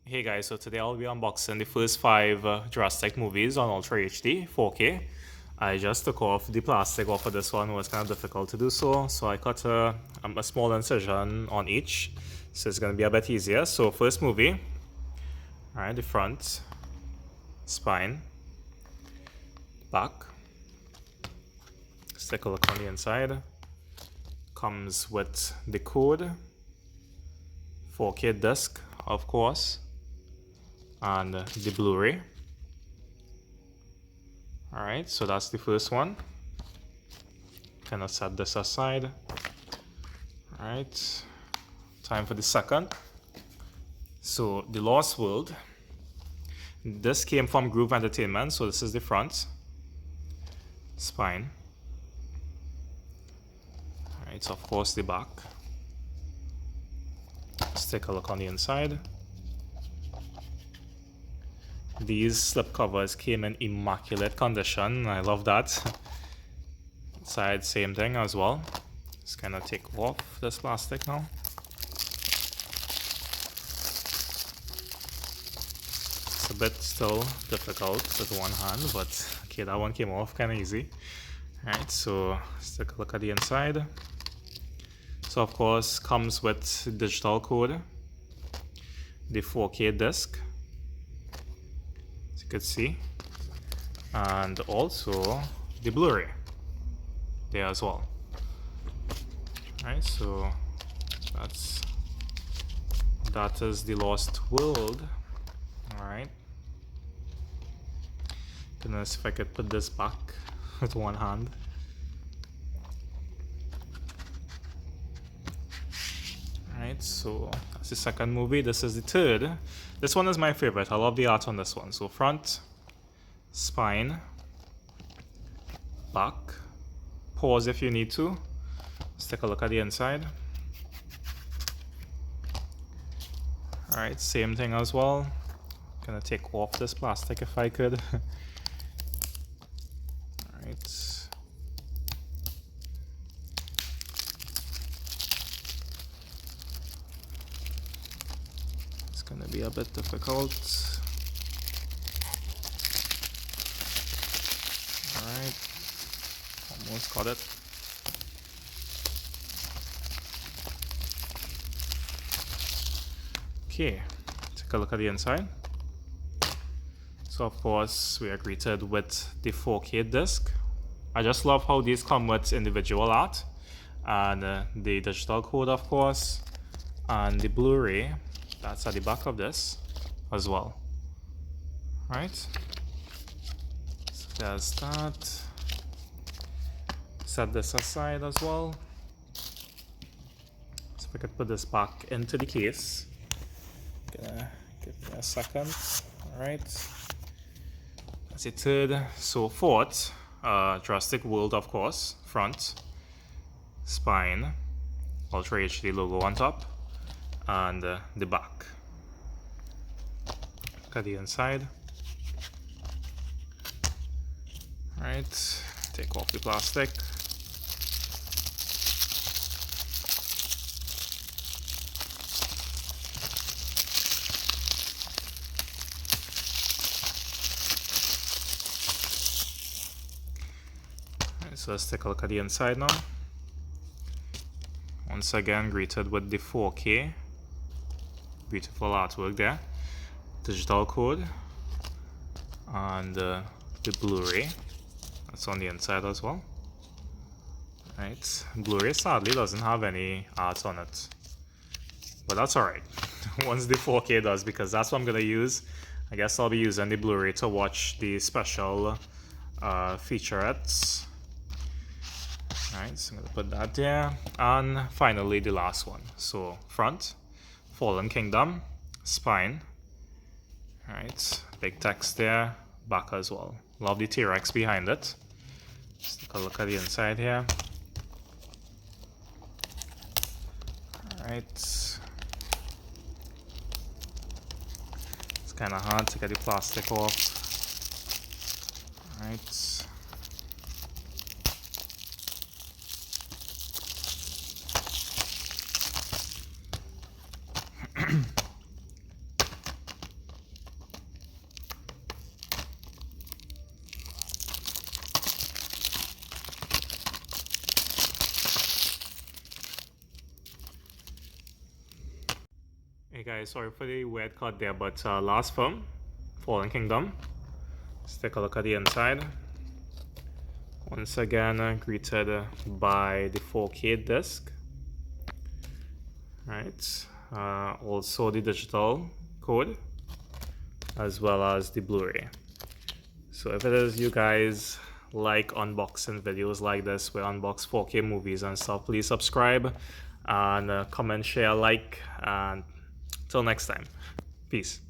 Hey guys, so today I'll be unboxing the first five Jurassic movies on Ultra HD 4K. I just took off the plastic off of this one. It was kind of difficult to do so I cut a small incision on each, so it's going to be a bit easier. So first movie, alright, the front, spine, back. Let's take a look on the inside. Comes with the code, 4K disc, of course, and the Blu-ray. Alright, so that's the first one. Kind of set this aside. Alright, time for the second. So the Lost World. This came from Groove Entertainment, so this is the front. Spine. Alright, so of course the back. Let's take a look on the inside. These slip covers came in immaculate condition. I love that. Inside, same thing as well. Just kind of take off this plastic now. It's a bit still difficult with one hand, but okay, that one came off kind of easy. Alright, so let's take a look at the inside. So of course comes with digital code, the 4K disc, as you can see, and also the Blu-ray there as well. Alright, so that is the Lost World. Alright. Goodness, if I could put this back with one hand. Alright, so that's the second movie. This is the third. This one is my favorite. I love the art on this one. So front, spine, back. Pause if you need to. Let's take a look at the inside. Alright, same thing as well. Gonna take off this plastic if I could. Alright. Gonna be a bit difficult. Alright, almost got it. Okay, take a look at the inside. So of course we are greeted with the 4K disc. I just love how these come with individual art and the digital code, of course, and the Blu-ray. That's at the back of this as well. Right? So there's that. Set this aside as well. So if I could put this back into the case. Gonna give me a second. Alright. That's the third. So fourth, Jurassic World, of course. Front, spine, Ultra HD logo on top, and the back. Look at the inside. Alright, take off the plastic. Alright, so let's take a look at the inside now. Once again, greeted with the 4K. Beautiful artwork there. Digital code. And the Blu-ray. That's on the inside as well. Right. Blu-ray sadly doesn't have any art on it. But that's alright. Once the 4K does, because that's what I'm going to use. I guess I'll be using the Blu-ray to watch the special featurettes. Alright, so I'm going to put that there. And finally, the last one. So, front, Fallen Kingdom, spine. Alright, big text there, back as well. Love the T-Rex behind it. Let's take a look at the inside here. Alright. It's kind of hard to get the plastic off. Alright. Hey guys, sorry for the weird cut there, but last film, Fallen Kingdom. Let's take a look at the inside. Once again, greeted by the 4K disc. Right. Also the digital code, as well as the Blu-ray. So if it is you guys like unboxing videos like this, where I unbox 4K movies and stuff, please subscribe and comment, share, like, and till next time, peace.